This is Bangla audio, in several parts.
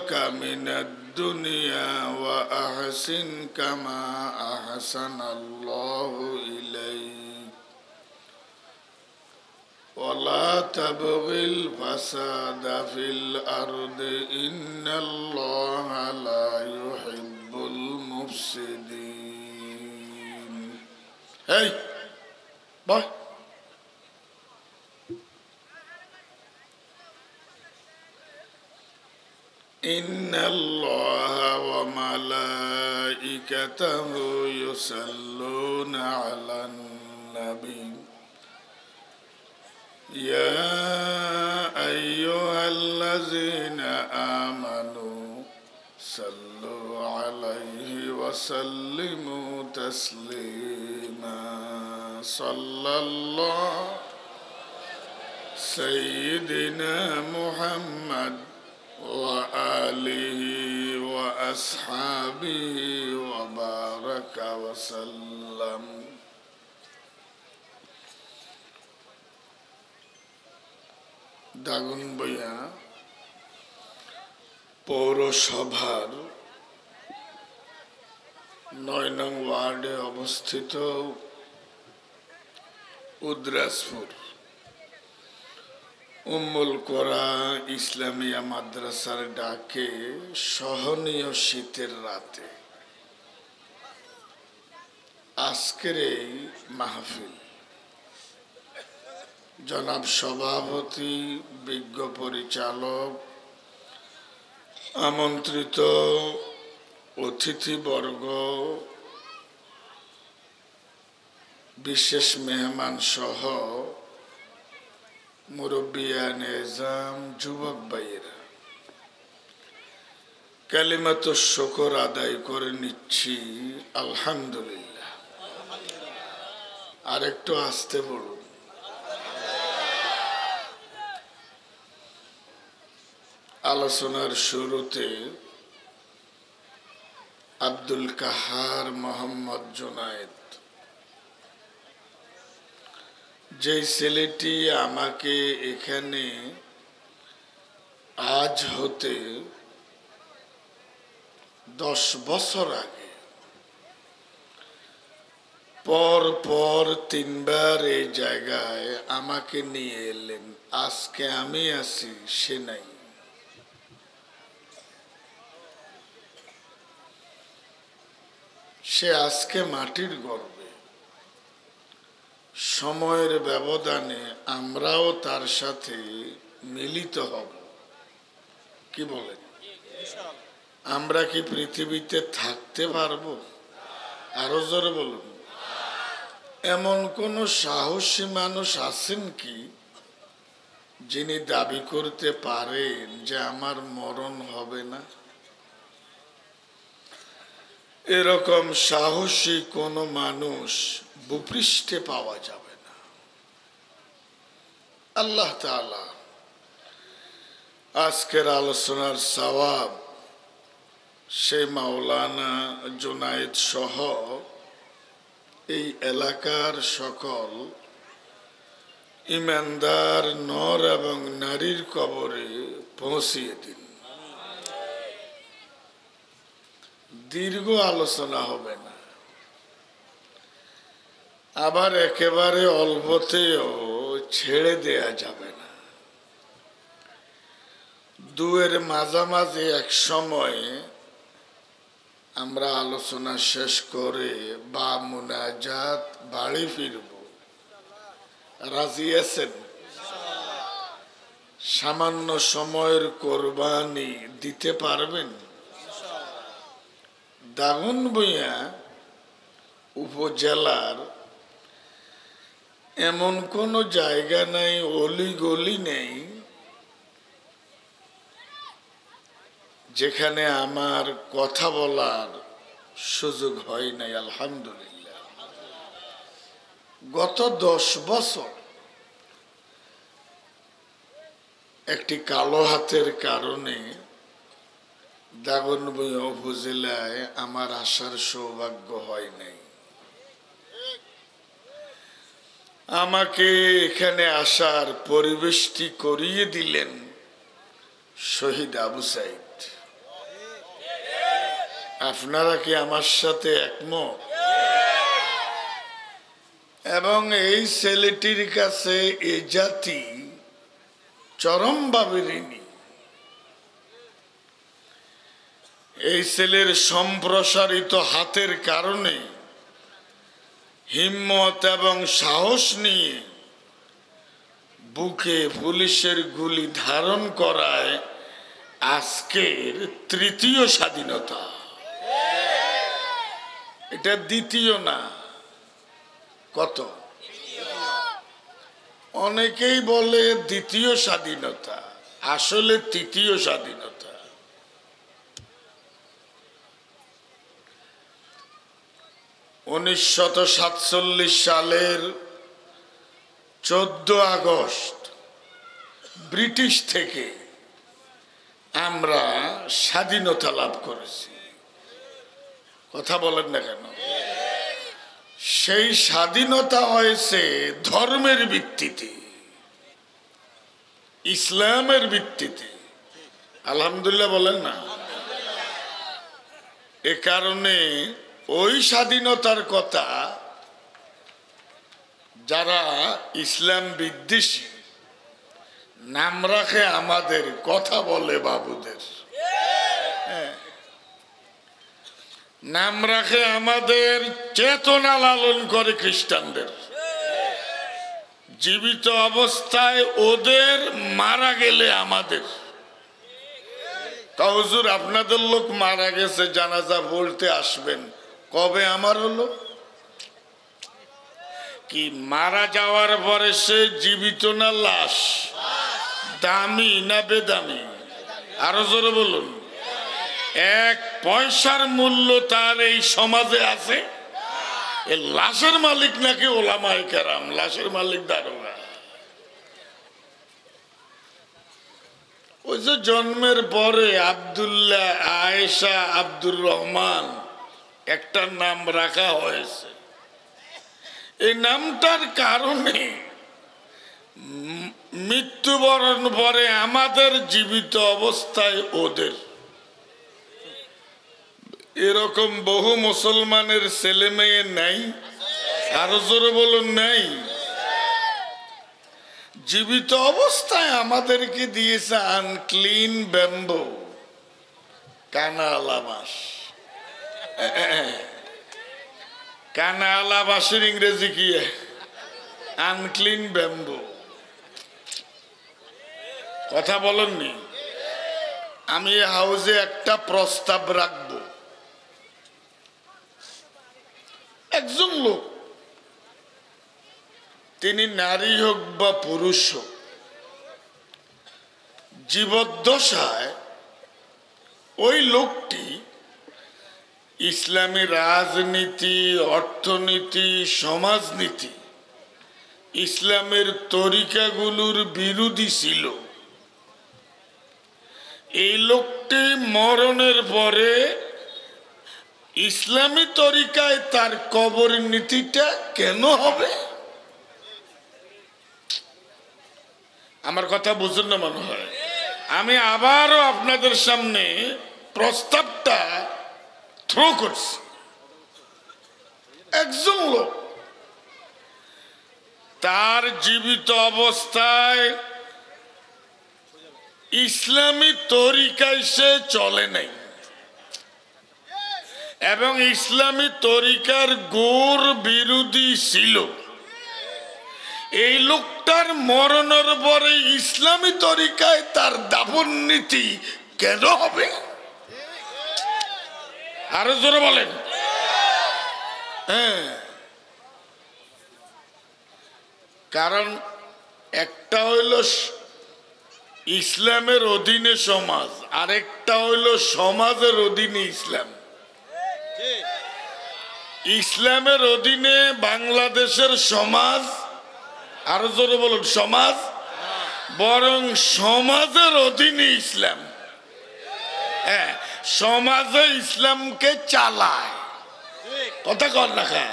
من الدنيا وأحسن كما أحسن الله إليك ولا تبغ الفساد في الأرض إن الله لا يحب المفسدين. Hey, boy. إن الله وملائكته يصلون على النبي يا أيها الذين آمنوا صلوا عليه وسلموا تسليما. صلى الله سيدنا محمد وآله وأصحابه وبارك وسلم. দাগনভূঞা পৌরসভার ৯ নং ওয়ার্ডে অবস্থিত উদ্রাসপুর উম্মুল কোরা ইসলামিয়া মাদ্রাসার ডাকে সহনীয় শীতের রাতে আজকের এই মাহফিল জনাব সভাপতি, বিজ্ঞ পরিচালক, আমন্ত্রিত অতিথিবর্গ, বিশেষ মেহমান সহ মুরব্বিয়ান এজাম, যুবক ভাইয়েরা, কালিমাতু শুকর আদায় করে নিচ্ছি আলহামদুলিল্লাহ। আরেকটু আসতে বলুন। আলোচনার শুরুতে আব্দুল কাহার মোহাম্মদ জুনায়েদ, যে ছেলেটি আমাকে এখানে আজ হতে 10 বছর আগে পর 3 বার এই জায়গায় আমাকে নিয়ে এলেন, আজকে আমি আছি সে নাই। সে আজকে মাটির গর্বে, সময়ের ব্যবধানে আমরাও তার সাথে মিলিত হব। কি বলেন? আমরা কি পৃথিবীতে থাকতে পারবো? আরো জোরে বলুন। এমন কোন সাহসী মানুষ আছেন কি যিনি দাবি করতে পারেন যে আমার মরণ হবে না? এরকম সাহসী কোন মানুষ ভূপৃষ্ঠে পাওয়া যাবে না। আল্লাহ তাআলা আজকের আলোচনার সওয়াব সে মাওলানা জুনায়েদ সহ এই এলাকার সকল ইমানদার নর এবং নারীর কবরে পৌঁছিয়ে দিন। দীর্ঘ আলোচনা হবে না, আবার একেবারে অল্পতেও ছেড়ে দেয়া যাবে না। দুয়ের মাঝামাঝি এক সময় আমরা আলোচনা শেষ করে বা মুনাজাত বাড়ি ফিরব। রাজি আছেন? সামান্য সময়ের কোরবানি দিতে পারবেন? দাগনভূঞা উপজেলার এমন কোন জায়গা নাই, অলি গলি নেই যেখানে আমার কথা বলার সুযোগ হয় নাই। আলহামদুলিল্লাহ, গত 10 বছর একটি কালো হাতের কারণে দাগনভূঞা উপজেলায় আমার আসার সৌভাগ্য হয় নাই। আমাকে এখানে আসার পরিবেশটি করিয়ে দিলেন শহীদ আবু সাইদ। আপনারা কি আমার সাথে একমত? এবং এই ছেলেটির কাছে এ জাতি চরমভাবে ঋণী। এই ছেলের সম্প্রসারিত হাতের কারণে হিম্মত এবং সাহস নিয়ে বুকে পুলিশের গুলি ধারণ করায় আজকের তৃতীয় স্বাধীনতা। এটা দ্বিতীয় না, কত? অনেকেই বলে দ্বিতীয় স্বাধীনতা, আসলে তৃতীয় স্বাধীনতা। 1947 সালের 14 আগস্ট ব্রিটিশ থেকে আমরা স্বাধীনতা লাভ করেছি। কথা বলেন না কেন? সেই স্বাধীনতা হয়েছে ধর্মের ভিত্তিতে, ইসলামের ভিত্তিতে। আলহামদুলিল্লাহ বলেন না? এ কারণে ওই স্বাধীনতার কথা যারা ইসলাম বিদ্বেষী নাম রাখে আমাদের, কথা বলে বাবুদের, নাম রাখে আমাদের, চেতনা লালন করে খ্রিস্টানদের। জীবিত অবস্থায় ওদের, মারা গেলে আমাদের। তা হুজুর আপনাদের লোক মারা গেছে, জানাজা বলতে আসবেন, কবে আমার হলো? কি মারা যাওয়ার পরে সে জীবিত না লাশ? দামি না বেদামি? আরো জোরে বলুন। 1 পয়সার মূল্য তার এই সমাজে আছে? এই লাশের মালিক নাকি ওলামায়ে কেরাম, লাশের মালিক দারোগা। ওই যে জন্মের পরে আব্দুল্লাহ, আয়েশা, আব্দুর রহমান একটা নাম রাখা হয়েছে। এই নামটার কারণে মৃত্যুবরণ পরে আমাদের, জীবিত অবস্থায় ওদের। এরকম বহু মুসলমানের ছেলে মেয়ে নাই? আরো জোরে বলুন নাই? জীবিত অবস্থায় আমাদেরকে দিয়েছে আনক্লিন ব্যাম্বো, কানালা বাঁশ। কানালা বাঁশের ইংরেজি কি? Unclean bamboo. কথা বলেননি? আমি হাউজে একটা প্রস্তাব রাখব। একজন লোক, তিনি নারী হোক বা পুরুষ হোক, জীবদ্দশায় ওই লোকটি ইসলামী রাজনীতি, অর্থনীতি, সমাজনীতি, ইসলামের তরিকাগুলোর বিরোধী ছিল। এই লোকটি মরণের পরে ইসলামী তরিকায় তার কবর নীতিটা কেন হবে? আমার কথা বুঝুন না মনে হয়। আমি আবারও আপনাদের সামনে প্রস্তাবটা থ্রো করছি। একজন লোক তার জীবিত অবস্থায় ইসলামী তরিকায় সে চলে নাই এবং ইসলামী তরিকার গোর বিরোধী ছিল। এই লোকটার মরণের পরে ইসলামী তরিকায় তার দাফন নীতি কেন হবে? আরো জোরে বলেন। হ্যাঁ, কারণ একটা হইল ইসলামের অধীনে সমাজ, আরেকটা হইল সমাজের অধীনে ইসলাম। ইসলামের অধীনে বাংলাদেশের সমাজ, আরো জোরে বলুন সমাজ, বরং সমাজের অধীনে ইসলাম। হ্যাঁ, সমাজে ইসলামকে চালায়। কথা কর না খা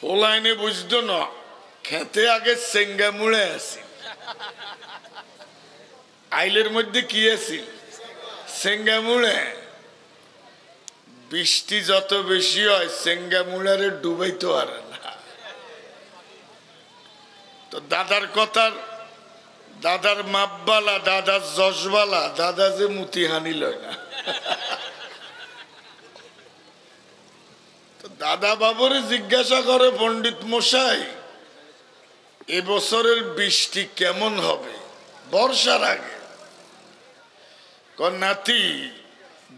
ওলাইনে বুঝতো না, খেতে আগে সেঙ্গা মুড়ে আসি, আইলের মধ্যে কি আছিল? সেঙ্গা মুড়ে। বৃষ্টি যত বেশি হয় সেঙ্গামুড়ারে ডুবাইতে পারে না। তো দাদার কথার, দাদার মাপবালা, দাদার যশবালা, দাদা যে মুতিহানি লয় না। তো দাদা বাবুরে জিজ্ঞাসা করে পণ্ডিত মশাই, এবছরের বৃষ্টি কেমন হবে বর্ষার আগে? নাতি,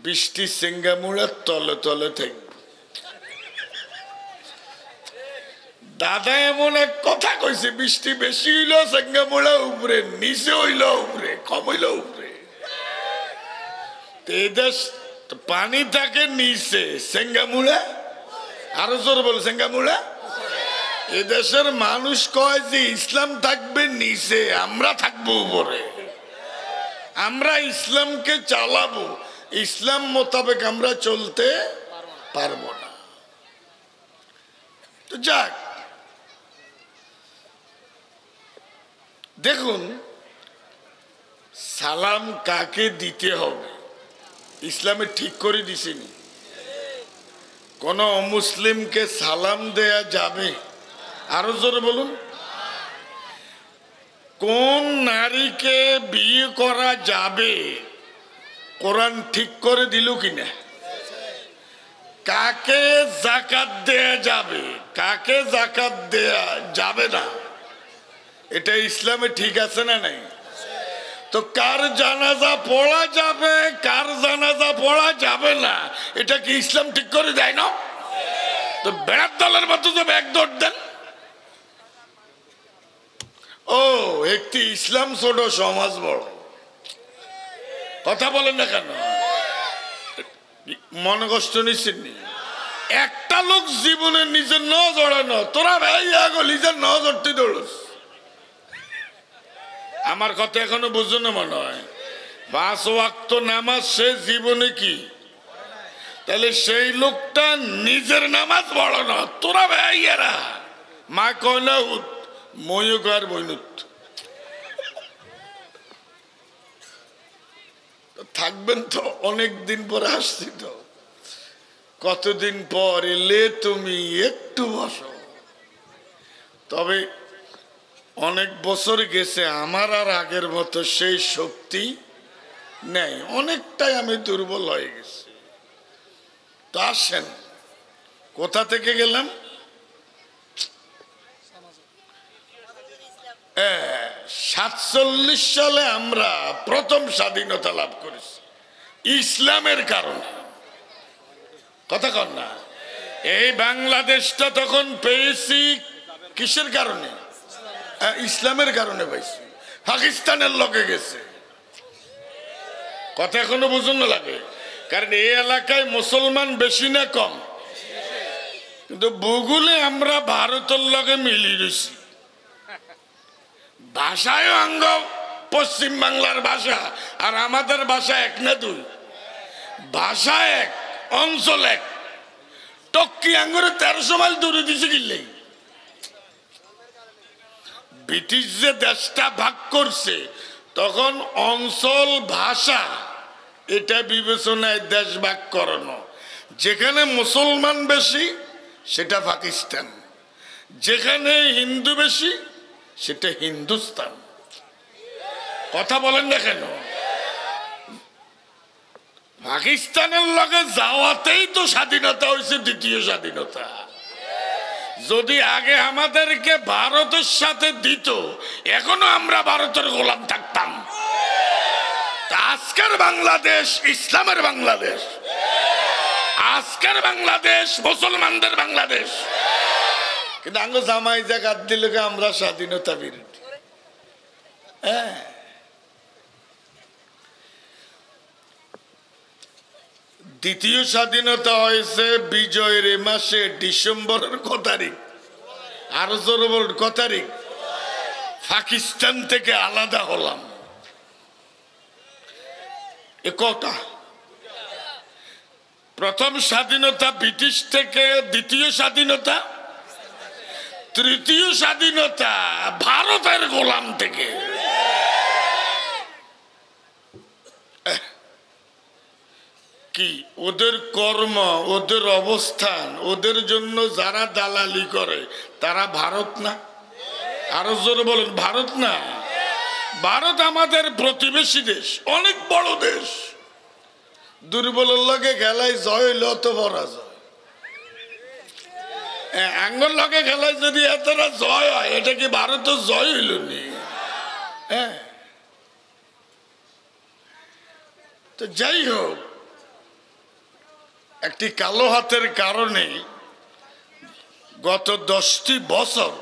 বৃষ্টি সেঙ্গামুড়ার তলে তলে থাকবে। দাদা এমন এক কথা কইছে, বৃষ্টি বেশি হইল সেঙ্গামুড়া উপরে, নিচে হইল উপরে, কম হইল উপরে। এই দেশ পানি থাকে নিচে, সেঙ্গামুড়া আরো জোর বল, সেঙ্গামুড়া। এদেশের মানুষ কয় যে ইসলাম থাকবে নিচে, আমরা থাকবো উপরে। আমরা ইসলামকে চালাবো, ইসলাম মোতাবেক আমরা চলতে পারবো না। তো যাক, দেখুন সালাম কাকে দিতে হবে ইসলামে ঠিক করে দিছেনি। কোন অমুসলিমকে সালাম দেয়া যাবে? আরো জোরে বলুন। কোন নারীকে বিয়ে করা যাবে কোরআন ঠিক করে দিল কিনা? কাকে যাকাত দেয়া যাবে, কাকে যাকাত দেয়া যাবে না, এটা ইসলামে ঠিক আছে না নাই? তো কার জানাজা পড়া যাবে, কার জানাজা পড়া যাবে না, এটা কি ইসলাম ঠিক করে দেয় না? তো বেড়ার দলের মতো তো ব্যাগ দৌড় দেন। ও একটি ইসলাম ছোট সমাজ বড়, কথা বলেন না কেন? মনে কষ্ট নিচ্ছেন? একটা লোক জীবনে নিজের ন জড়ানো, তোরা ভাই আগো নিজের ন জড়তে দৌড়স। আমার কথা এখনো বুঝো না মনে হয়। 5 ওয়াক্ত নামাজ সে জীবনে কি, তাহলে সেই লোকটা নিজের নামাজ পড়ো না, তোরা ভাইয়ারা মা কয় না ময়ূক আর বৈনুত থাকবেন। তো অনেক দিন পরে আসছি, তো কতদিন পর এলে তুমি একটু বসো। তবে অনেক বছর গেছে, আমার আর আগের মতো সেই শক্তি নেই, অনেকটাই আমি দুর্বল হয়ে গেছি। তো আসেন, কোথা থেকে গেলাম? 47 সালে আমরা প্রথম স্বাধীনতা লাভ করেছি ইসলামের কারণে, কথা কন না? এই বাংলাদেশটা তখন পেয়েছি কিসের কারণে? ইসলামের কারণে পাইছি। পাকিস্তানের লোকে গেছে, কথা এখনো বুঝুন না লাগে। কারণ এই এলাকায় মুসলমান বেশি না কম, কিন্তু ভূগোলে আমরা ভারতের লগে মিলি রয়েছি। ভাষায় অঙ্গ পশ্চিম বাংলার ভাষা আর আমাদের ভাষা এক না দুই, ভাষা এক, অঞ্চল এক। টক্কি আঙ্গুরে 1300 মাইল দূরে দিছে কিনলে। ব্রিটিশ যে দেশটা ভাগ করছে তখন অঞ্চল ভাষা এটা বিবেচনায় দেশ ভাগ করানো। যেখানে মুসলমান বেশি সেটা পাকিস্তান, যেখানে হিন্দু বেশি সেটা হিন্দুস্তান। কথা বলেন না কেন? পাকিস্তানের লগে যাওয়াতেই তো স্বাধীনতা হয়েছে, দ্বিতীয় স্বাধীনতা। যদি আগে আমাদেরকে ভারতের সাথে দিত, এখনো আমরা ভারতের গোলাম থাকতাম। আজকের বাংলাদেশ ইসলামের বাংলাদেশ, আজকের বাংলাদেশ মুসলমানদের বাংলাদেশ। কিন্তু আঙ্গ জামাই জাকাত দিলে আমরা স্বাধীনতা বিরোধী। হ্যাঁ, দ্বিতীয় স্বাধীনতা হয়েছে বিজয়ের মাসে ডিসেম্বরের ক তারিখ, আরো জোরে বলুন ক তারিখ? পাকিস্তান থেকে আলাদা হলাম। এ কটা? প্রথম স্বাধীনতা ব্রিটিশ থেকে, দ্বিতীয় স্বাধীনতা, তৃতীয় স্বাধীনতা ভারতের গোলাম থেকে। কি ওদের কর্ম, ওদের অবস্থান, ওদের জন্য যারা দালালি করে তারা ভারত না? আরো জোরে বলেন, ভারত না? ভারত আমাদের প্রতিবেশী দেশ, অনেক বড় দেশ। দুর্বলের লগে খেলায় জয় হইলে অত পরাজয়, আঙ্গুল লগে খেলায় যদি এতটা জয় হয়, এটা কি ভারতের জয় হইল নি? হ্যাঁ, তো যাই হোক, একটি কালো হাতের কারণে গত 10টি বছর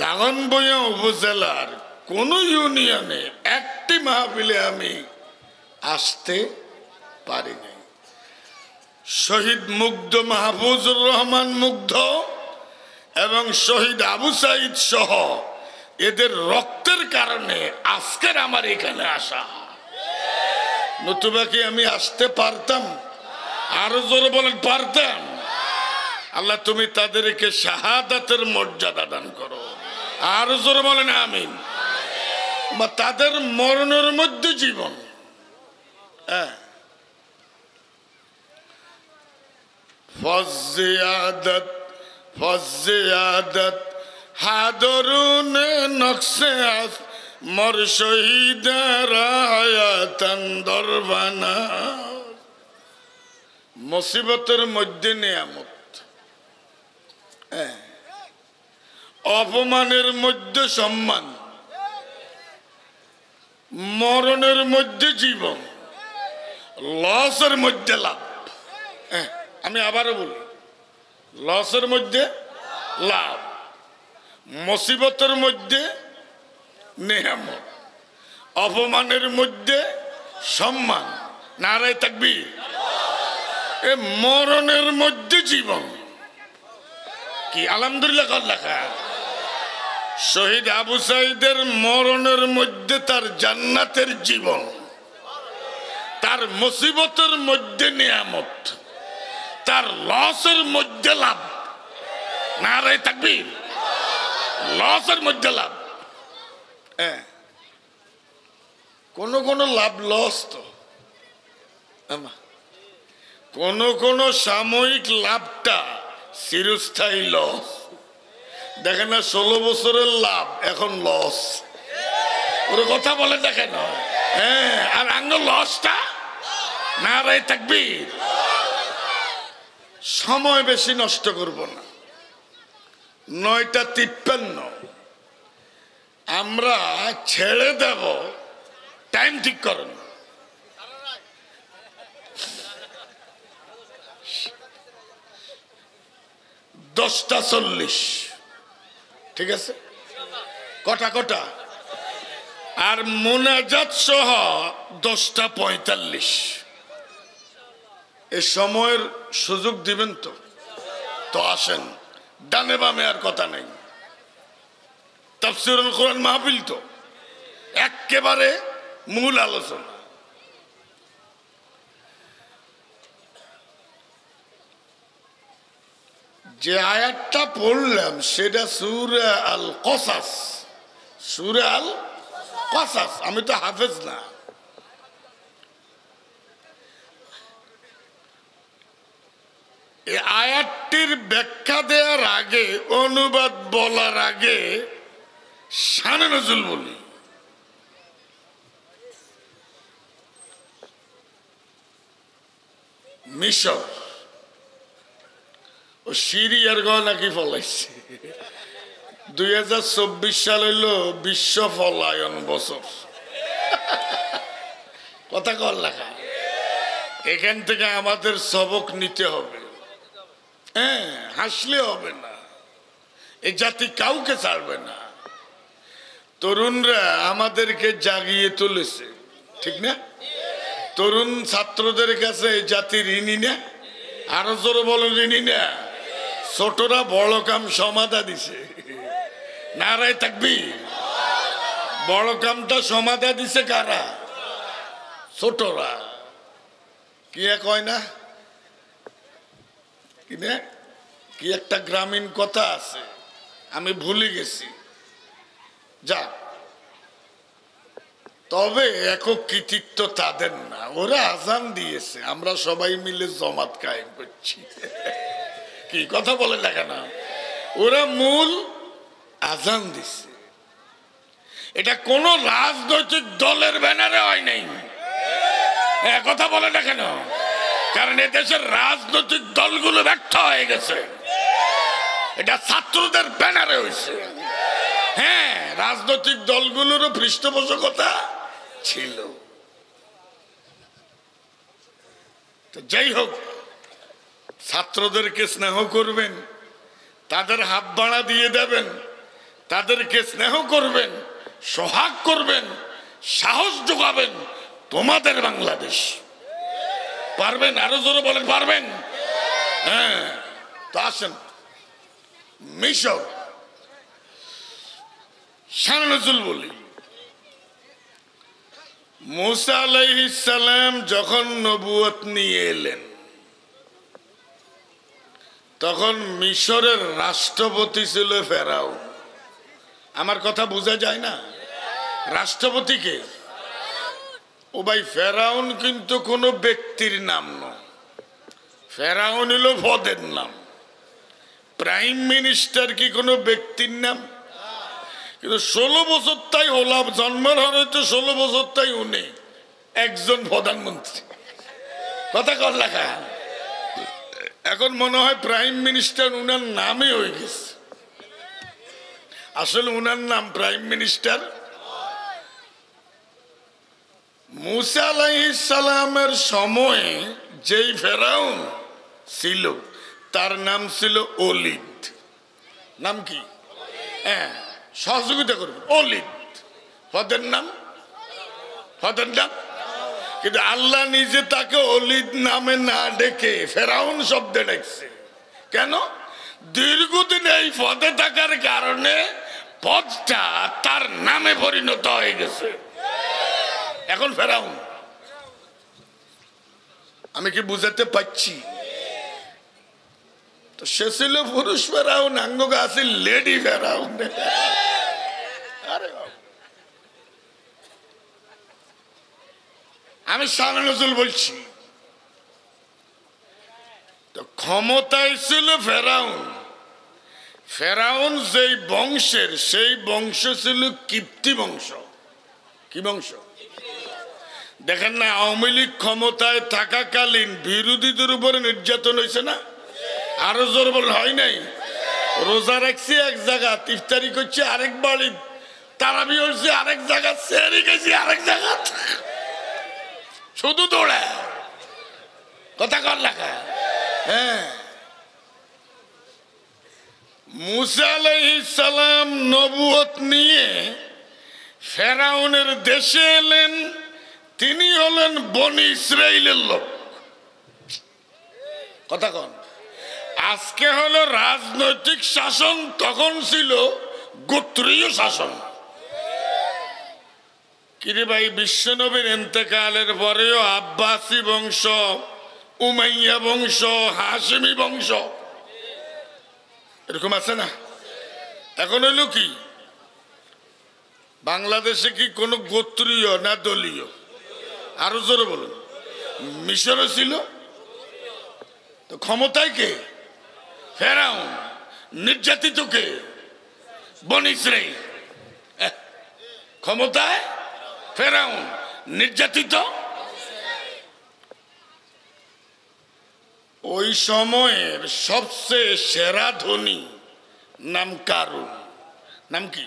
দাগনভূঞা উপজেলার কোন ইউনিয়নে একটি মাহফিলে আমি আসতে পারি নাই। শহীদ মুগ্ধ মাহফুজুর রহমান মুগ্ধ এবং শহীদ আবু সাইদ সহ এদের রক্তের কারণে আজকের আমার এখানে আসা, নতুবা কি আমি আসতে পারতাম? আরো জোরে বলেন, পারতাম? আল্লাহ তুমি তাদেরকে শাহাদাতের মর্যাদা দান করো। আরো জোরে বলেন আমিন। বা তাদের মরণের মধ্যে জীবন। ফজিয়াদত ফজিয়াদত হাদরুনে নকশে আস মর শহীদারা হায়াতান দরবানা। মুসিবতের মধ্যে নিয়ামত, অপমানের মধ্যে সম্মান, মরণের মধ্যে জীবন, লসের মধ্যে লাভ। আমি আবারও বলি, লসের মধ্যে লাভ, মুসিবতের মধ্যে নিয়ামত, অপমানের মধ্যে সম্মান। নারায়ে তাকবীর। এ মরণের মধ্যে জীবন। কি আলহামদুলিল্লাহ কর লেখা। শহীদ আবু সাইদের মরণের মধ্যে তার জান্নাতের জীবন, তার মুসিবতের মধ্যে নিয়ামত, তার লসের মধ্যে লাভ। নারায়ে তাকবীর। লসের মধ্যে লাভ। কোন কোন লাভ লস তো, কোন কোন সাময়িক লাভটা চিরস্থায়ী লস। দেখেন না, 16 বছরের লাভ এখন লস। ওর কথা বলে দেখেন। হ্যাঁ, আর আঙ্গ লসটা। নারায়ে তাকবীর। সময় বেশি নষ্ট করব না। 9:53 আমরা ছেড়ে দেব। টাইম ঠিক করেন। 10:40, ঠিক আছে? কটা কটা? আর মোনাজাত সহ 10:45। এই সময়ের সুযোগ দিবেন তো? তো আসেন, ডানে বামে আর কথা নেই। তাফসীরুল কোরআন মাহফিল তো একেবারে মূল আলোচনা। যে আয়াতটা পড়লাম সেটা সূরা আল কসাস। সূরা আল কসাস। আমি তো হাফেজ না। এই আয়াতটির ব্যাখ্যা দেওয়ার আগে, অনুবাদ বলার আগে শানে নজুল বলি। মিশর ও সিরিয়ার গয় নাকি ফলাইছে। 2024 সাল হইল বিশ্ব ফলায়ন বছর। কথা কর লেখা। এখান থেকে আমাদের সবক নিতে হবে। হ্যাঁ, হাসলে হবে না। এই জাতি কাউকে ছাড়বে না। তরুণরা আমাদেরকে জাগিয়ে তুলেছে, ঠিক না? তরুণ ছাত্রদের কাছে এই জাতি ঋণী না? আরো জোরে বলেন, ঋণী না? ছোটরা বড় কাম সমাধা দিছে। নারায়ে তাকবীর। বড় কামটা সমাধা দিছে কারা? ছোটরা। কি কয় না, কি না, কি একটা গ্রামীণ কথা আছে, আমি ভুলে গেছি। যা তবে একক কৃতিত্ব তাদের না, ওরা আজান দিয়েছে, আমরা সবাই মিলে জমাত কায়েম করছি। কি কথা বলে না কেন? ওরা মূল আজান দিছে। এটা কোন রাজনৈতিক দলের ব্যানারে হয় নাই। কথা বলে না কেন? কারণ এদেশের রাজনৈতিক দলগুলো ব্যর্থ হয়ে গেছে। এটা ছাত্রদের ব্যানারে হয়েছে। হ্যাঁ, রাজনৈতিক দলগুলোরও পৃষ্ঠপোষকতা ছিল। যাই হোক, ছাত্রদেরকে স্নেহ করবেন, তাদের হাত বাড়া দিয়ে দেবেন, তাদেরকে স্নেহ করবেন, সোহাগ করবেন, সাহস যোগাবেন। তোমাদের বাংলাদেশ। পারবেন? আরো জোরে বলেন, পারবেন? হ্যাঁ, তো আসেন মিশর শান নজুল বলি। মুসা আলাইহিস সালাম যখন নবুয়ত নিয়ে এলেন, তখন মিশরের রাষ্ট্রপতি ছিল ফেরাউন। আমার কথা বোঝা যায় না? রাষ্ট্রপতিকে ও ভাই, ফেরাউন কিন্তু কোনো ব্যক্তির নাম নয়, ফেরাউন হলো পদের নাম। প্রাইম মিনিস্টার কি কোনো ব্যক্তির নাম? কিন্তু 16 বছর তাই হলাম, জন্মের হয়তো 16 বছর তাই উনি একজন প্রধানমন্ত্রী। কথা কর লেখা। এখন মনে হয় প্রাইম মিনিস্টার উনার নামই হয়ে গেছে। আসলে উনার নাম প্রাইম মিনিস্টার। মুসা আলাইহিস সালামের সময়ে যেই ফেরাউন ছিল তার নাম ছিল ওলিদ। নাম কি? হ্যাঁ, সহযোগিতা করবেন। ওলিদ পদের নাম, পদের নাম। কিন্তু আল্লাহ নিজে তাকে ওলিদ নামে না ডেকে ফেরাউন শব্দে ডেকছে। কেন? দীর্ঘদিন এই পদে থাকার কারণে পদটা তার নামে পরিণত হয়ে গেছে। এখন ফেরাউন। আমি কি বুঝাতে পারছি? তো সে ছিল পুরুষ ফেরাউন, আঙ্গগা আছে লেডি ফেরাউন। আমি শান নজুল বলছি। তো ক্ষমতায় ছিল ফেরাউন। ফেরাউন যেই বংশের, সেই বংশ ছিল কিপ্তি বংশ। কি বংশ? দেখেন না, আওয়ামী লীগ ক্ষমতায় থাকাকালীন বিরোধীদের উপরে নির্যাতন হয়েছে না? আরো জোর বল, হয় নাই? রোজা রাখছি এক জায়গা, ইফতারি করছে আরেক বাড়ি, তারাবি হচ্ছে আরেক জায়গা, সেহরি গেছি আরেক জায়গা, শুধু দৌড়া। কথা কর লেখা। হ্যাঁ, মুসা আলাইহিস সালাম নবুয়ত নিয়ে ফেরাউনের দেশে এলেন। তিনি হলেন বনি ইসরাইলের লোক। কথা কন। আজকে হলো রাজনৈতিক শাসন, তখন ছিল গোত্রীয় শাসন। কিরে ভাই, বিশ্বনবীর ইন্তেকালের পরেও আব্বাসী বংশ, উমাইয়া বংশ, হাশেমি বংশ এরকম আছে না? এখন হইল কি, বাংলাদেশে কি কোনো গোত্রীয় না দলীয়? আরো জোরে বলুন। মিশরে ছিল। তো ক্ষমতায় কে? ফেরাউন। নির্যাতিত কে? বনি ইসরাইল। ক্ষমতায় ফেরাউন, নির্যাতিত। ওই সময়ের সবচেয়ে সেরা ধনী নাম কারুন। নাম কি?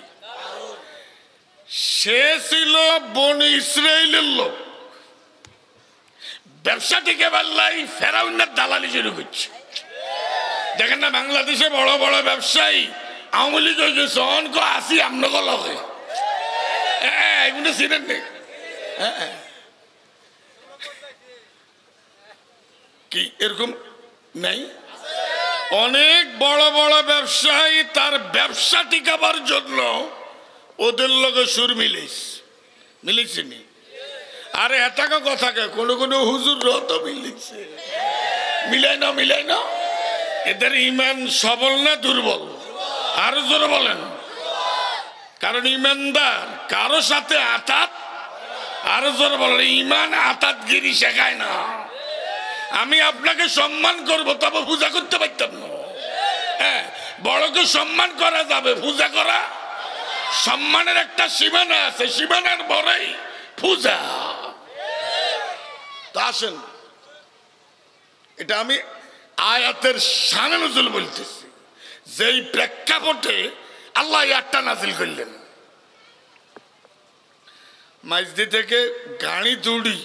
সে ছিল বনি ইসরাইলের লোক। ব্যবসা থেকে পারলাই ফেরাউনের দালালি শুরু করছে। দেখেন না, বাংলাদেশে বড় বড় ব্যবসায়ী আওয়ামী লীগ হয়ে গেছে, অনক আসি আমনক লগে এগুলো ছিলেন নেই। কি এরকম নাই? অনেক বড় বড় ব্যবসায়ী তার ব্যবসা টিকাবার জন্য ওদের লগে সুর মিলিয়েছিনি। আরে এটাকে কথাকে কোনো কোনো হুজুর তো মিলিয়েছে। মিলাই না। এদের ইমান সবল না দুর্বল? আরো জোরে বলেন। কারণ ইমানদার কারো সাথে আঘাত আরো জোর বলে ইমান আতাতগিরি শেখায় না। আমি আপনাকে সম্মান করব, তবে পূজা করতে পারতাম না। হ্যাঁ, বড়কে সম্মান করা যাবে, পূজা করা সম্মানের একটা সীমানা আছে, সীমানার বড়ই পূজা। তা আসেন, এটা আমি আয়াতের শানে নজুল বলতেছি, যেই প্রেক্ষাপটে আল্লাহ আয়াতটা নাজিল করলেন। মাইজদি থেকে গাড়ি তুড়ি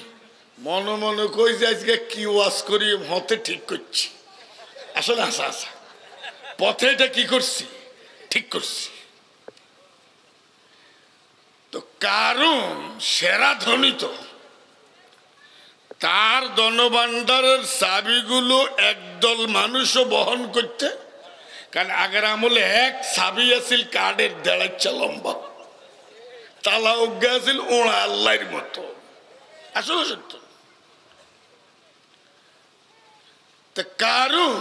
মনে মনে কই যে আজকে কি ওয়াজ করি হতে ঠিক করছি। আসলে আসা আসা পথে এটা কি করছি, ঠিক করছি। তো কারণ সেরা ধনী তো তার ধনভাণ্ডারের চাবিগুলো একদল মানুষও বহন করতে, কারণ আগের আমলে এক চাবি আছিল কার্ডের 1.5 লম্বা, তালা অজ্ঞা আছিল ওড়া আল্লাহর মতো। আসলে সত্য। কারণ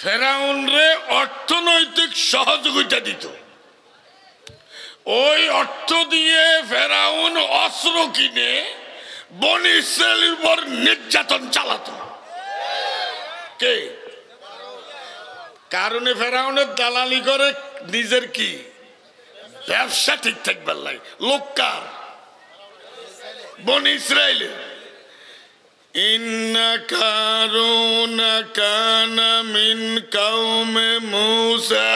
ফেরাউন রে অর্থনৈতিক সহযোগিতা দিত, ওই অর্থ দিয়ে ফেরাউন অস্ত্র কিনে বনি ইসরাইলের উপর নির্যাতন চালাতো। কে? কারণে ফেরাউনের দালালি করে নিজের কি ব্যবসা ঠিক থাকবার লাগে। লোক কার? বনি ইসরাইলের। ইন্না কারুনা কানা মিন কওমে মূসা,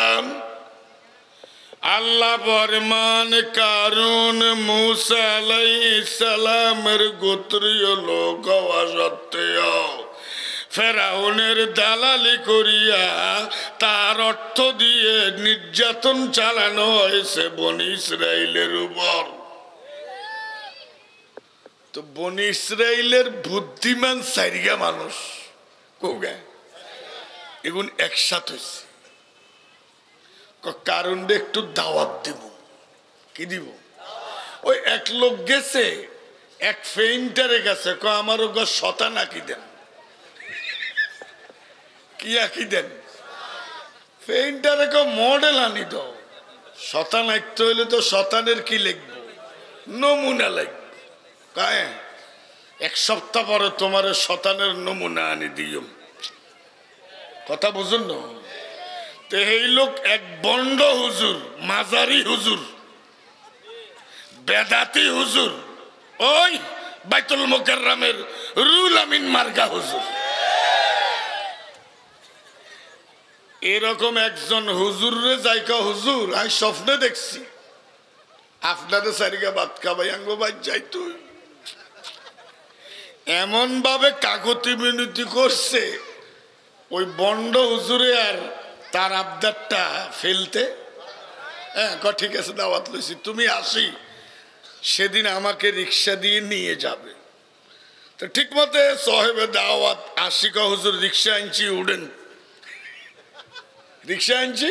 আল্লাহ ফরমান কারুন মূসা আলাইহিস সালামের গোত্রীয় লোক হওয়া সত্ত্বেও ফেরাউনের দালালি করিয়া তার অর্থ দিয়ে নির্যাতন চালানো হয়েছে বনি ইসরাইলের উপর। তো বনি ইসরাইলের বুদ্ধিমান সাইরিগা মানুষ কোগা এগুন একসাথে হয়েছে। কারণ একটু দাওয়াত দিব। কি দিব? ওই এক লোক গেছে, এক পেইন্টারে গেছে, আমার শতান আঁকি দেন। কি আঁকি দেন? পেইন্টারে মডেল আনি দাও। শতান আঁকতে হইলে তো শতানের কি লিখবো, নমুনা লিখবো। কায় 1 সপ্তাহ পরে তোমার শতানের নমুনা আনি দিও। কথা বুঝুন না? তো এই লোক এক বন্ড হুজুর, মাজারি হুজুর, বেদাতি হুজুর, ওই বাইতুল মুকাররমের রুল আমিন মার্কা হুজুর। এরকম একজন হুজুর রে যাইকা, হুজুর আমি স্বপ্নে দেখছি আপনাদের সারিকা ভাত খাবাই আঙ্গো বাদ যাই। তুই এমন ভাবে কাকতি মিনতি করছে ওই বন্ড হুজুরে আর তার আবদারটা ফেলতে। হ্যাঁ, ঠিক আছে দাওয়াত লইছি, তুমি আসি সেদিন আমাকে রিক্সা দিয়ে নিয়ে যাবে। তো ঠিক মতে সাহেবে দাওয়াত আসি, হুজুর রিক্সা আনছি, উঠেন। রিক্সা আনছি।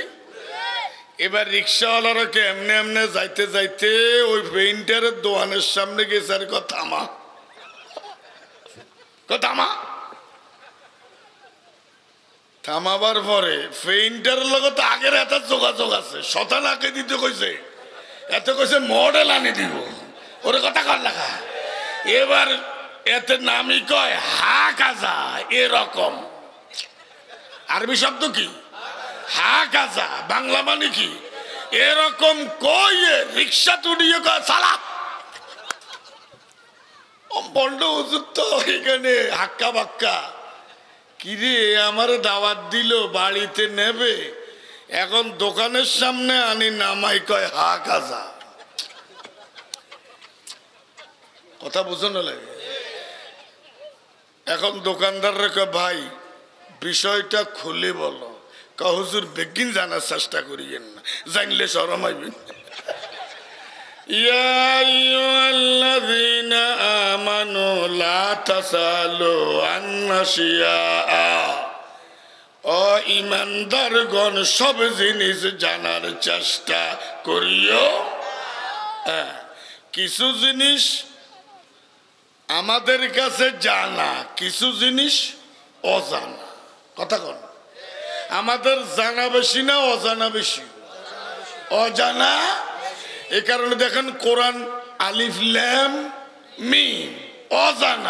এবার রিক্সাওয়ালারা এমনি এমনি যাইতে যাইতে ওই পেইন্টারের দোকানের সামনে গেছে। আর থামা, থামা। থামাবার পরে পেইন্টারের লগত আগের এত যোগাযোগ আছে, শতান আঁকে দিতে কইছে, এত কইছে মডেল আনি দিব। ওর কথা কর লেখা। এবার এতে নামই কয় হা কাজা। এরকম আরবি শব্দ কি? হা কাজা। বাংলা মানে কি? এরকম কইয়ে রিক্সা তুলিয়ে কয় সালা। বন্ড হুজুর তো এখানে হাক্কা বাক্কা। কিরে আমার দাওয়াত দিল, বাড়িতে নেবে, এখন দোকানের সামনে আনি নামাই কয় হা কাজা। কথা বুঝো না লাগে? এখন দোকানদার রেখে ভাই বিষয়টা খুলে বলো। হুজুর বেগিন জানার চেষ্টা করিয়েন না, জানলে শরম হইবেন। ইয়া আইয়ুহাল্লাযীনা আমানু লা তাসালু আন নাশিয়া। ও ঈমানদারগণ, সব জিনিস জানার চেষ্টা করিও। কিছু জিনিস আমাদের কাছে জানা, কিছু জিনিস অজানা। কথা কন, আমাদের জানা বেশি না অজানা বেশি? অজানা। এই কারণে দেখেন কোরআন আলিফ লাম মিম অজানা